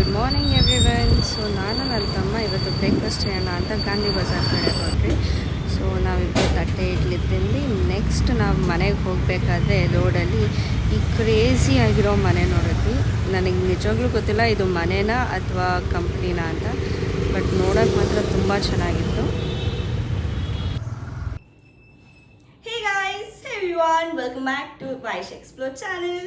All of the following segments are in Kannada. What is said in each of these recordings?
Good morning everyone. ಸೊ ನಾನು ನನ್ನ ತಮ್ಮ ಇವತ್ತು ಬ್ರೇಕ್ಫಾಸ್ಟ್ ಮಾಡೋಣ ಅಂತ ಗಾಂಧಿ ಬಜಾರ್ ಕಡೆ ಹೊರಟ್ರಿ. ಸೊ ನಾವಿಬ್ಬರು ತಟ್ಟೆ ಇಡ್ಲಿ ತಿಂದು ನೆಕ್ಸ್ಟ್ ನಾವು ಮನೆಗೆ ಹೋಗಬೇಕಾದ್ರೆ ರೋಡಲ್ಲಿ ಈ ಕ್ರೇಜಿ ಆಗಿರೋ ಮನೆ ನೋಡಿದ್ವಿ. ನನಗೆ ನಿಜವಾಗ್ಲೂ ಗೊತ್ತಿಲ್ಲ ಇದು ಮನೆನಾ ಅಥವಾ ಕಂಪ್ನಿನಾ ಅಂತ, ಬಟ್ ನೋಡೋಕೆ ಮಾತ್ರ ತುಂಬ ಚೆನ್ನಾಗಿತ್ತು. Hey guys, hey everyone, welcome back to Vaish Explore channel.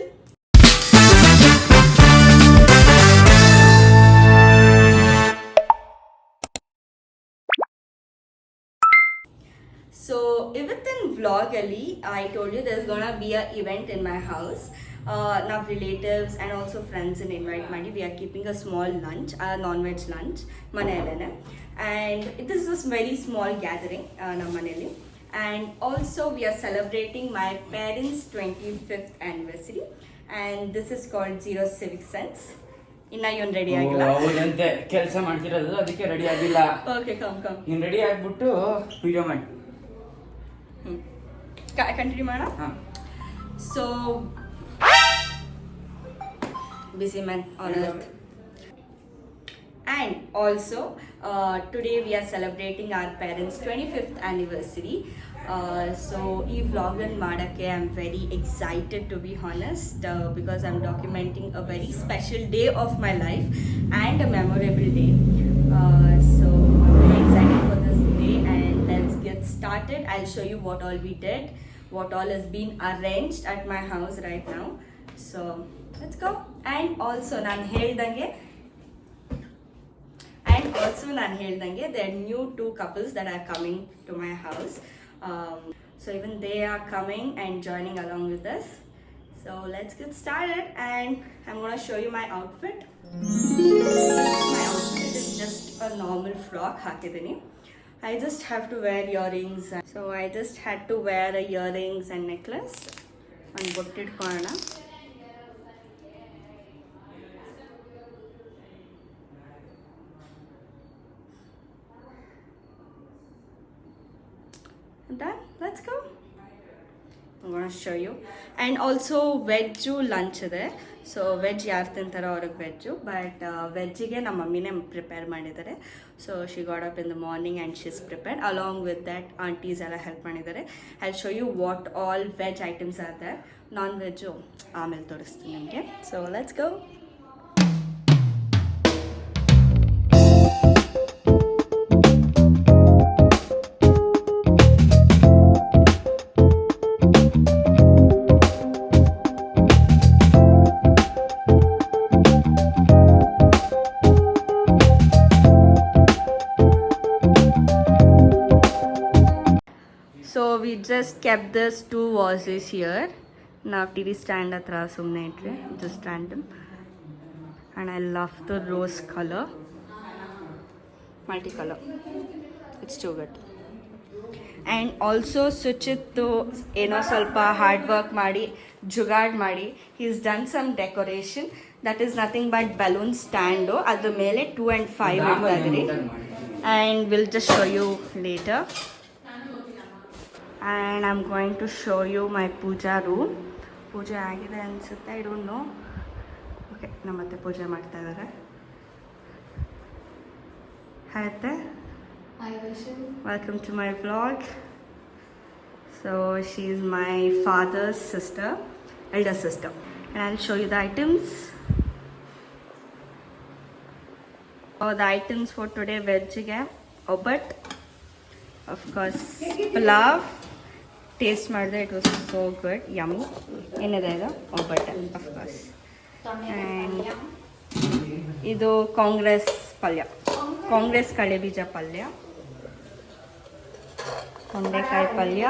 So within vlog ali I told you there's gonna be a event in my house. Now relatives and also friends in invite ಮಾಡಿ. We are keeping a small lunch, a non-veg lunch ಮನೆಯಲ್ಲೇನೆ, and it is just very small gathering ನಮ್ಮ ಮನೆಯಲ್ಲಿ. And also we are celebrating my parents' 25th anniversary, and this is called Zero Civic Sense. ಇನ್ನ ಇವನ್ ರೆಡಿ ಆಗಿಲ್ಲ, ಹೌದಂತೆ ಕೆಲಸ ಮಾಡ್ತಿರೋದು, ಅದಕ್ಕೆ ರೆಡಿ ಆಗಿಲ್ಲ. ಓಕೆ ಕಮ್ ನೀನ್ ರೆಡಿ ಆಗ್ಬಿಟ್ಟು ವಿಡಿಯೋ ಮಾಡಿ ಕಂಟಿನ್ಯೂ ಮಾಡೋಣ. So busy man on earth. And also today we are celebrating our parents' 25th anniversary. So ee vlog an madake I'm very excited, to be honest, because I'm documenting a very special day of my life and a memorable day. So I'm very excited for this day, and let's get started. I'll show you what all we did, what all has been arranged at my house right now. So let's go. And also ನಾನು ಹೇಳ್ದಂಗೆ there are new two couples that are coming to my house. So even they are coming and joining along with us. So let's get started, and I'm going to show you my outfit. My outfit is just a normal frock hakidini. I just have to wear earrings. So I just had to wear a earrings and necklace and botted korana. Done. Let's go. I'm going to show you. And also veg lunch ಇದೆ. ಸೊ ವೆಜ್ ಯಾರು ತಿಂತಾರೋ ಅವ್ರಿಗೆ ವೆಜ್ಜು, ಬಟ್ ವೆಜ್ಜಿಗೆ ನಮ್ಮ ಮಮ್ಮಿನೇ ಪ್ರಿಪೇರ್ ಮಾಡಿದ್ದಾರೆ. So she got up in the morning and she is prepared along with that. Aunties ಎಲ್ಲ ಹೆಲ್ಪ್ ಮಾಡಿದ್ದಾರೆ. I show you what all veg items are there. Non veg ಆಮೇಲೆ ತೋರಿಸ್ತೀನಿ ನಿಮಗೆ. So let's go. So we just kept this two vases here. Now TV stand hatra sumne itre, just random. And I love the rose color, multicolor. It's too good. And also Suchittu eno ಸ್ವಲ್ಪ hard work ಮಾಡಿ ಜುಗಾಡ್ ಮಾಡಿ he's done some decoration. That is nothing but balloon stand. ಅದ್ರ ಮೇಲೆ 2 and 5 ಇಟ್ಟಿದ್ದಾರೆ. And we'll just show you later. And I'm going to show you my puja room. ಪೂಜೆ ಆಗಿದೆ ಅನಿಸುತ್ತೆ, ಐ ಡೋಂಟ್ ನೋ. ಓಕೆ, ನಮ್ಮತ್ತೆ ಪೂಜೆ ಮಾಡ್ತಾ ಇದ್ದಾರೆ. ಹಾಯ್ ಅತ್ತೆ, welcome to my vlog. So she is my father's sister, elder sister. And I'll show you the items. The items for today, ವೆಜ್ಜಿಗೆ ಒಬ್ಬಟ್ಟು, of course pulav. ಟೇಸ್ಟ್ ಮಾಡಿದೆ, it was so good, yummy. ಏನಿದೆ ಇದು? ಒಬ್ಬಟ್ಟು, ಆಫ್ ಕೋರ್ಸ್. ಆ್ಯಂಡ್ ಇದು ಕಾಂಗ್ರೆಸ್ ಪಲ್ಯ, ಕಾಂಗ್ರೆಸ್ ಕಳೆ ಬೀಜ ಪಲ್ಯ, ತೊಂಡೆಕಾಯಿ ಪಲ್ಯ,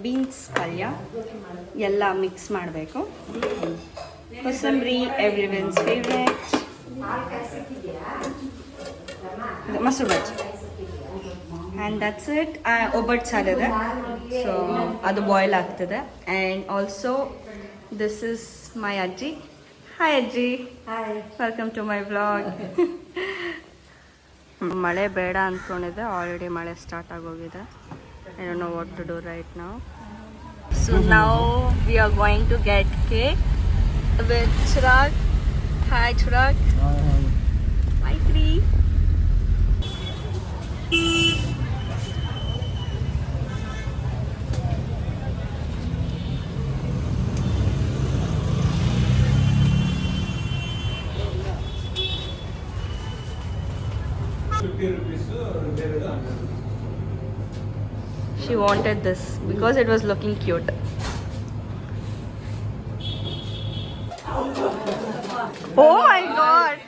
ಬೀನ್ಸ್ ಪಲ್ಯ ಎಲ್ಲ ಮಿಕ್ಸ್ ಮಾಡಬೇಕು. Kosambari, everyone's favourite. ಮೊಸರು ಬಜ್ಜಿ. And that's it. ಒಬ್ಬಟ್ಟು ಸಾರಿದೆ, ಸೊ ಅದು ಬಾಯ್ಲ್ ಆಗ್ತದೆ. And also this is my ಅಜ್ಜಿ. ಹಾಯ್ ಅಜ್ಜಿ. Hi, welcome to my vlog. ಮಳೆ ಬೇಡ ಅಂದ್ಕೊಂಡಿದ್ದೆ, ಆಲ್ರೆಡಿ ಮಳೆ ಸ್ಟಾರ್ಟ್ ಆಗೋಗಿದೆ. I don't know what to do right now. So now we are going to get cake with Chirag. Hi Chirag. Hi Tri. She wanted this because it was looking cute. Oh my god!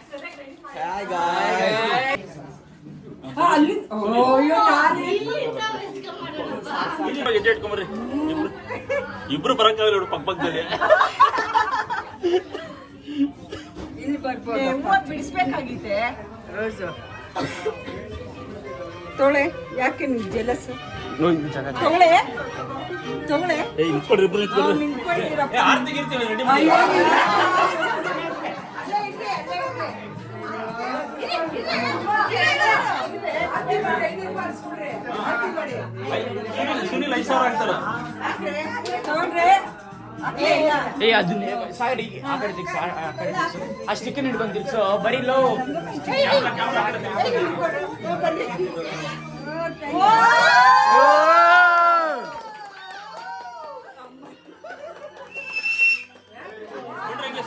Hi guys. ಇಬ್ರು ಬರಕ್ಕಾಗಲ್ಲ ಪಕ್ಕ ಪಕ್ಕದಲ್ಲಿ ಬಿಡಿಸ್ಬೇಕಾಗಿತ್ತೆ ತೊಳೆ ಯಾಕೆ ನಿಂಗೆ ಜಲಸ್ ತೊಳೆ ತೊಳೆ ನಿಂತ್ಕೊಡ್ರಿ ಇಬ್ರು ನಿಂತ್ಕೊಡ್ರಿ ನಿಂತ್ಕೊಂಡಿರಪ್ಪ ಆರ್ತಿಗೆ ಇರ್ತೀವಿ ರೆಡಿ ಸುನಿಲ್ 5,000 ಆಗ್ತಾರ ತಗೊಂಡ್ರೆ ಏ ಅದನ್ನೇ ಸಾಗಡಿ ಆ ಕಡೆ ದಿಕ್ಸು ಆ ಕಡೆ ದಿಕ್ಸು ಅಷ್ಟು ಚಿಕನ್ ಹಿಡ್ಕೊಂಡು ದಿಕ್ಸು ಬರೀ ಲೋ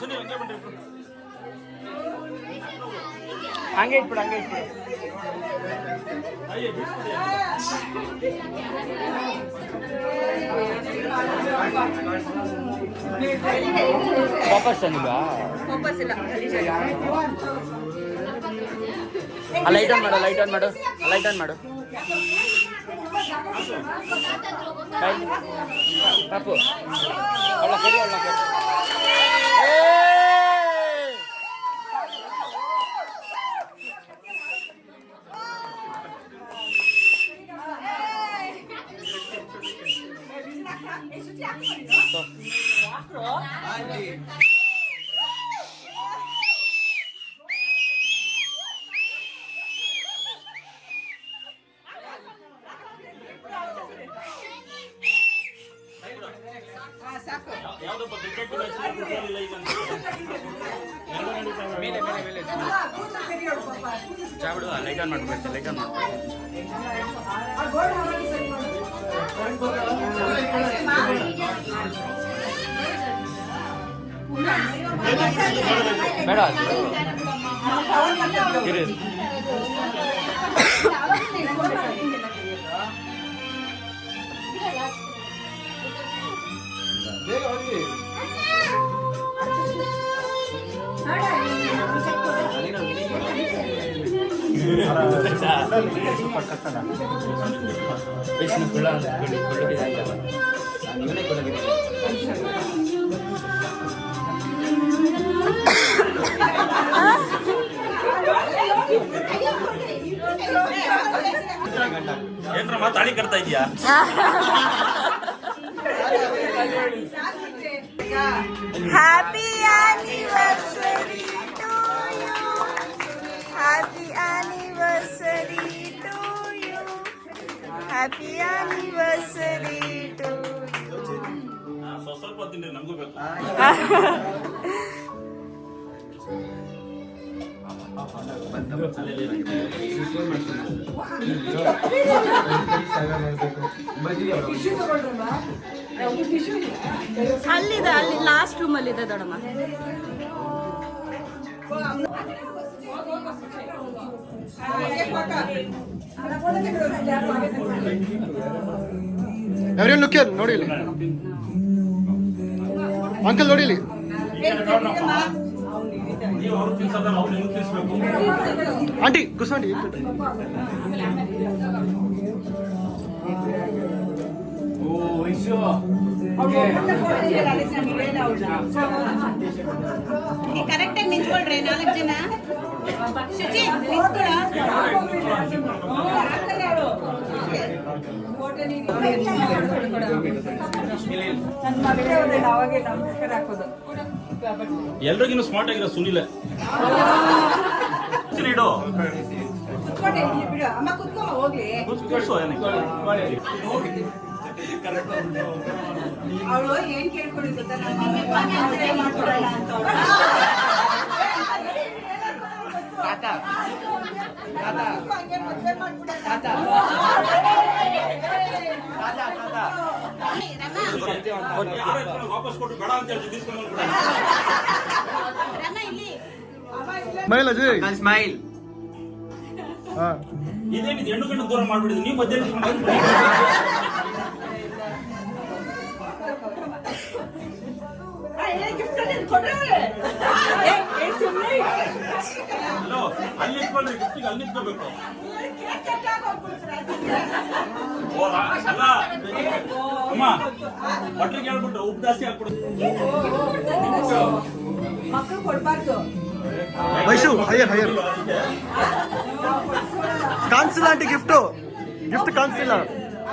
ಸುನಿಲ್ ಹಂಗೆ ಬಿಡ್ರಿ ಹಂಗೆ ಇಟ್ಬಿಡು ಹಂಗೆ ಇಟ್ಬಿಡು ವಾಪಸ್ ನೀವಾ ಲೈಟ್ ಆನ್ ಮಾಡು ಲೈಟ್ ಆನ್ ಮಾಡು ಲೈಟ್ ಆನ್ ಮಾಡು ಪಾಪು ಅವಳ ಕರಿ ಅವಳ ಕರಿ ಯಾವ್ದಪ್ಪ ಕ್ರಿಕೆಟ್ ಮೇಲೆ ಮೇಲೆ ಮೇಲೆ ಚಾ ಬಿಡು ಲೈಟ್ ಆನ್ ಮಾಡ್ಬೇಕು ಲೈಟ್ ಆನ್ ಮಾಡ್ಬೇಕು ಬೇಡ ಇರಿ ಏನ್ರಮ್ಮ ತಾಳಿ ಕಟ್ತಾ ಇದೀಯಾ Happy anniversary to you. Happy anniversary to you. Happy anniversary to you. ಸ್ವಲ್ಪ ತಿಂದ್ರೆ ನಮಗೂ ಬೇಕು ಅಲ್ಲಿದೆ ಅಲ್ಲಿ ಲಾಸ್ಟ್ ರೂಮ್ ಅಲ್ಲಿ ಇದೆ ದೊಡ್ಡಮ್ಮ ಎವ್ರಿಯನ್ ಲುಕ್ ಹಿಯರ್ ನೋಡಿ ಇಲ್ಲಿ ಅಂಕಲ್ ನೋಡಿ ಇಲ್ಲಿ ನೀವು ಅವ್ರು ತಿನ್ಸೋದ ಅವ್ರು ನಿಮ್ಗೆ ತಿನ್ಸ್ಬೇಕು ಆಂಟಿ ಕುಸ್ವಾಂಟಿ ಓ ವೈಶು ಕರೆಕ್ಟಾಗಿ ನಿಂತ್ಕೊಳ್ರಿ 4 ಜನ ಶುಚಿ ನಿಂತ್ಕೊಳ ಎಲ್ರಿಗಿನ್ನು ಸ್ಮಾರ್ಟ್ ಆಗಿರೋ ಸುನಿಲ್ ಇಡು ಅಮ್ಮ ಕುತ್ಕೊಮ್ಮ ಹೋಗ್ಲಿ ಕೂರ್ಸು ಏನಕ್ಕೆ ಅವಳು ಏನ್ ಕೇಳ್ಕೊಂಡಿದ್ದ ನಮ್ಮ ಮದುವೆ ಮಾಡ್ಕೊಡಲ್ಲ ಅಂತ ಹಂಗೆ ಮದುವೆ ಮಾಡ್ಬಿಡಲ್ಲ ವಾಪಸ್ ಕೊಟ್ಟು ಬೇಡ ಅಂತ ಹೇಳಿ తీసుకొని ಸ್ಮೈಲ್ ಅಜಯ್ ಸ್ಮೈಲ್. ಹಾ ಇದೇನಿದೆ ಹೆಣ್ಣು ಗಂಡು ದೂರ ಮಾಡ್ಬಿಡಿದ್ರಿ ನೀವು ಮಧ್ಯೆ ಅಲ್ಲಿ ನಿಂತ್ಕೊಳ್ರಿ ಗಿಫ್ಟಿಗೆ ಅಲ್ಲಿ ನಿಂತ್ಕೋಬೇಕು ಅಲ್ಲ ಅಮ್ಮ ಭಟ್ರಿಗೆ ಹೇಳ್ಬಿಟ್ಟು ಉಪ್ಪು ಜಾಸ್ತಿ ಹಾಕ್ಬಿಡು ಮಕ್ಕಳು ಕೊಡ್ಬಾರ್ದು ವೈಶು ಹೈಯರ್ ಕಾಣಿಸಿಲ್ಲ ಆಂಟಿ ಗಿಫ್ಟ್ ಕಾಣಿಸಿಲ್ಲ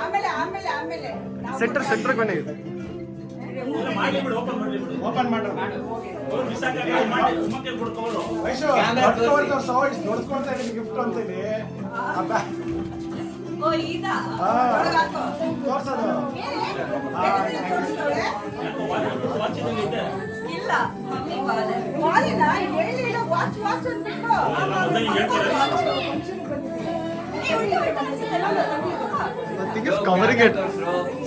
ಆಮೇಲೆ ಆಮೇಲೆ ಆಮೇಲೆ ಸೆಂಟರ್ ಬನ್ನಿ ಮಾಡಿ ಬಿಡು ಓಪನ್ ಮಾಡ್ರಿ ಮಿಸ್ ಆಗಿ ಮಾಡಿ ಸುಮ್ಮನೆ ಕೊಡ್ಕೊಂಡು ಗಿಫ್ಟ್ ಅಂತೇಳಿ ಓ ಇದಾ ವಾಚಿದಂಗಿದೆ ಇಲ್ಲ ವಾಲಿನ ಹೇಳಿಲ್ಲ ವಾಚ್ ಅಂದ್ಬಿಟ್ಟು ಕವರಿಂಗ್ ಇಟ್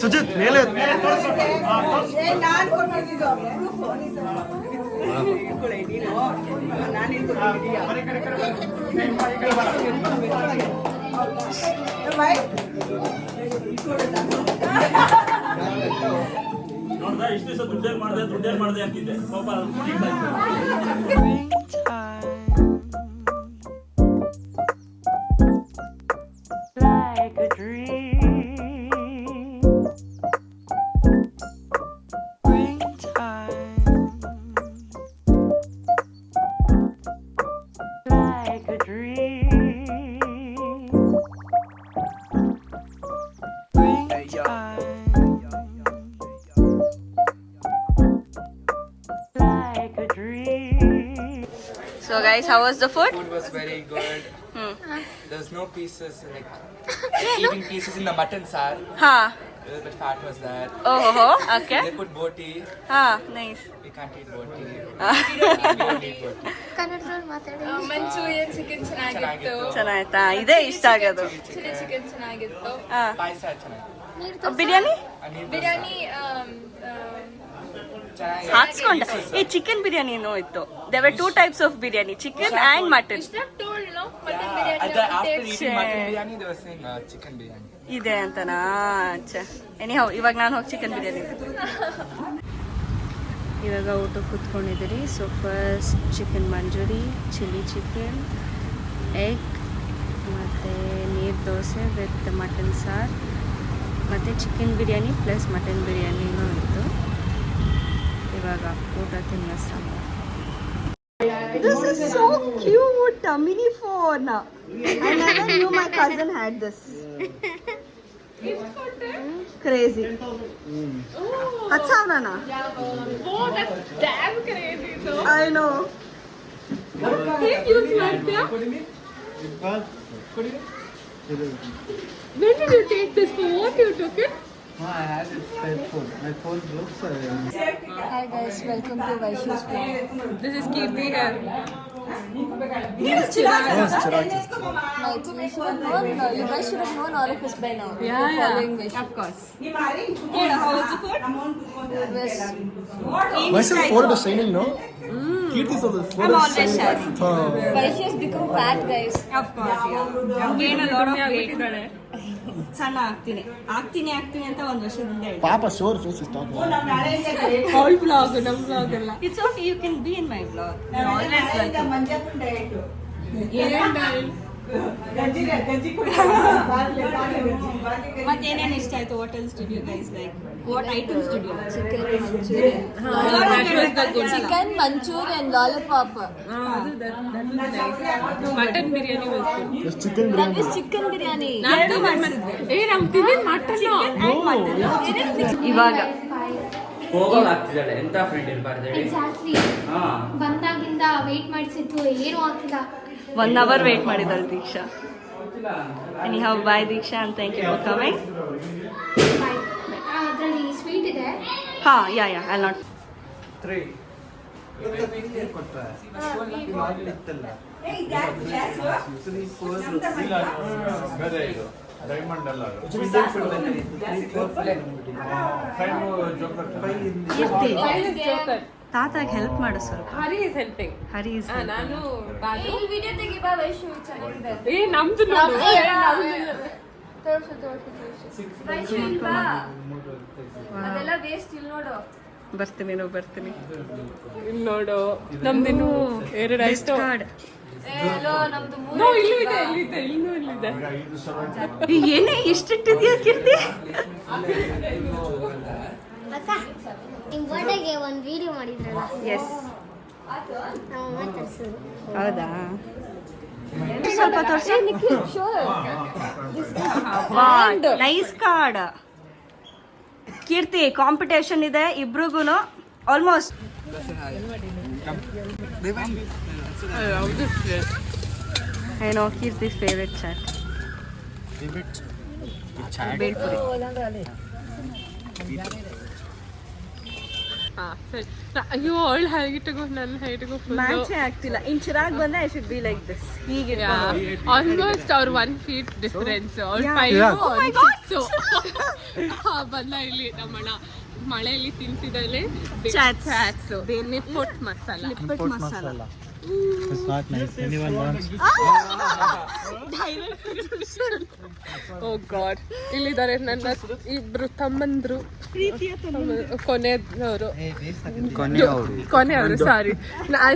ಸುಜಿತ್ ಮೇಲೆ ನಾನು ಕೊಟ್ಟಿದ್ದು ನೋಡ್ದ ಇಷ್ಟು ದಿವಸ ದುಡ್ಡೇನ್ ಮಾಡಿದೆ ಅಂತಿದ್ದೆ ಪಾಪ Like a dream. Springtime. Like a dream. Springtime. Like a dream. So guys, how was the food? Food was very good. There's no pieces, like eating pieces in the mutton sar. Ha. A little bit fat was there. Oh, okay. They put boti. Ha, nice. We can't eat boti. We don't eat boti. ಕನ್ನಡದಲ್ಲಿ ಮಾತಾಡಿ ಮಂಚೂರಿಯನ್ ಚಿಕನ್ ಚೆನ್ನಾಗಿತ್ತು ಚೆನ್ನಾಯ್ತಾ? ಇದೇ ಇಷ್ಟ ಆಗೋದು. ಚಿಲ್ಲಿ ಚಿಕನ್ ಚೆನ್ನಾಗಿತ್ತು ಹಾ. ಪಾಯಸ ಚೆನ್ನಾಗಿ. ಬಿರಿಯಾನಿ ಬಿರಿಯಾನಿ ಹಾಕ್ಸ್ಕೊಂಡ. ಈ ಚಿಕನ್ ಬಿರಿಯಾನಿ ಏನೋ ಇತ್ತು. There were 2 types of biryani, chicken and mutton. ಇಷ್ಟ told no mutton After biryani eating mutton biryani, they were saying chicken biryani. ಇದೆ ಅಂತನಾ? ಅಚ್ಚಾ. ಎನಿಹೌ ಇವಾಗ ನಾನು ಹೋಗಿ ಚಿಕನ್ ಬಿರಿಯಾನಿ. ಇವಾಗ ಊಟಕ್ಕೆ ಕೂತ್ಕೊಂಡಿದ್ದೀರಿ. So first chicken manchurian, chilli chicken, egg ಮತ್ತು ನೀರು ದೋಸೆ ವಿತ್ ಮಟನ್ ಸಾರು ಮತ್ತು ಚಿಕನ್ ಬಿರಿಯಾನಿ ಪ್ಲಸ್ ಮಟನ್ ಬಿರಿಯಾನಿನೂ ಇತ್ತು. ಇವಾಗ ಊಟ ತಿನ್ನೋ ಸಮಯ. This is so cute, a mini phone. I never knew my cousin had this. Crazy. अच्छा होना ना? Oh, that's damn crazy though. I know. ಹೇಗೆ ಯೂಸ್ ಮಾಡ್ತೀಯಾ? When did you take this phone? What you took it? I had it phone. My phone broke, so Hi guys, welcome to Vaishu's vlog. This is Kirti here. Yes, Chirag. My you should have known, you guys should have known all of us by now. Yeah, Following Vaishu. Of course. how was the food? It was Myself phone is shining, no? Kirti's on the phone. I'm always shy. Vaishu has become fat, guys. Of course, yeah. Gain a lot of weight. ಸಣ್ಣ ಆಗ್ತೀನಿ ಅಂತ ಒಂದು ವರ್ಷದಿಂದ ಹೇಳಿ. Papa, sure face is talking. All vlog, ನಮ್ಮ vlog ಎಲ್ಲ. It's okay, you can be in my vlog. I'm always welcome. ಮತ್ತೇನೇನು ಇಷ್ಟ ಆಯ್ತು? What else did you guys like? What items did you like? Chicken Manchurian. Chicken Manchurian lollipop. Mutton biryani was good. Yes, chicken That biryani. was chicken biryani. ನಮ್ ತಿಂದಿದ್ ಮಟನ್ ಇವಾಗ ಹೋಗೋಗ್ತಿದ್ದಾಳೆ ಎಂತ ಫ್ರೆಂಡ್ ಇರಬಾರ್ದು ಹೇಳಿ. ಎಕ್ಸಾಕ್ಟ್ಲಿ ಬಂದಾಗಿಂದ ವೇಟ್ ಮಾಡಿಸಿತ್ತು ಏನೂ ಆಗಿಲ್ಲ. 1 hour ವೇಟ್ ಮಾಡಿದಳು ದೀಕ್ಷಾ. Anyhow, bye Diksha and thank you for coming. Bye. ಹಾ ಯಾ ಐ ನಾಟ್ ಡೈಮಂಡ್ ಅಲ್ಲ ತಾತಾಗ ಹೆಲ್ಪ್ ಮಾಡು ಸ್ವಲ್ಪ. ಹರಿ ಇಸ್ ಹೆಲ್ಪಿಂಗ್. ಹರಿ is ನಾನು ಇಲ್ಲಿ ವಿಡಿಯೋ ತೆಗಿ ಬಾ ವೈಶು ಚೆನ್ನಾಗಿದೆ ಏ ನಮ್ದು ನೋಡು. ತೋರ್ಸು ವೈಶು ಇಲ್ಲಿ ಬಾ ಅದೆಲ್ಲ ವೇಸ್ಟ್ ಇಲ್ಲಿ ನೋಡು ಬರ್ತೀನಿ ಇಲ್ಲಿ ನೋಡು ನಮ್ದಿನ್ನು ಎರಡು ಆಯ್ತು. ಕಾರ್ಡ್ ಎಲ್ಲೋ ನಮ್ದು ನೋ ಇಲ್ಲಿದೆ ಇನ್ನೂ ಇಲ್ಲಿದೆ. ಏನೇ ಇಷ್ಟಿಟ್ಟಿದ್ಯಾ ಕೀರ್ತಿ? ಅಕ್ಕ ನಿಮ್ ಬರ್ಡೇಗೆ ಒಂದು ವಿಡಿಯೋ ಮಾಡಿದ್ರಲ್ಲ ಎಸ್. ನಾವು ತರಿಸಿದ್ರು ಹೌದಾ? ಸ್ವಲ್ಪ ತೋರಿಸಿ. Nice card. ಕೀರ್ತಿ ಕಾಂಪಿಟೇಷನ್ ಇದೆ ಇಬ್ರಿಗೂನು ಆಲ್ಮೋಸ್ಟ್. ಏನೋ ಕೀರ್ತಿ ಫೇವ್ರೆಟ್ ಚಾಟ್ ಬೇಲ್ಪುರಿ. ಸರಿ ಅಯ್ಯೋ ಅವಳು ಹೈಟ್ಗೂ ನನ್ನ ಹೈಟ್ಗೂ ಮ್ಯಾಚೇ ಆಗ್ತಿಲ್ಲ. ಇನ್ ಚಿರಾಗ್ ಬಂದ್ರೆ I should be like this. ಹೀಗೆ ಆಲ್ಮೋಸ್ಟ್ ಅವ್ರ 1 feet ಡಿಫರೆನ್ಸ್. ಅವ್ರ ಬಂದ ಇಲ್ಲಿ ನಮ್ಮಣ್ಣ ಮಳೆಯಲ್ಲಿ ತಿಂತಿದ್ದಲ್ಲೇ ಚಾಟ್ಸ್ ನಿಪ್ಪೊಟ್ಟು ಮಸಾಲ. ಮಸಾಲ. ಓ ಗಾಡ್ ಇಲ್ಲಿದ್ದಾರೆ ನನ್ನ ಇಬ್ರು ತಮ್ಮಂದ್ರು ಕೊನೆಯವರು sorry I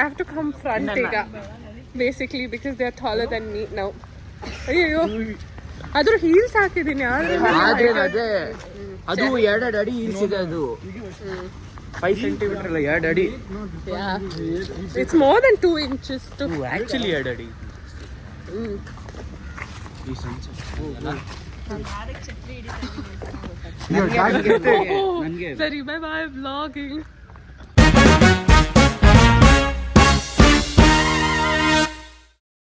have to come front ಈಗ basically because they are taller than me now. ಅಯ್ಯೋ ಆದ್ರೂ ಹೀಲ್ಸ್ ಹಾಕಿದ್ದೀನಿ ಆದ್ರೆ ಅದೇ ಅದು 2 ಅಡಿ ಹೀಲ್ಸ್ ಇದೆ. ಅದು 5 centimeter ಅಲ್ಲ 2 ಅಡಿ. It's more than 2 inches to actually 2 ಅಡಿ. ಈ ಸರಿ ಬೈ ಬೈ ವ್ಲಾಗಿಂಗ್.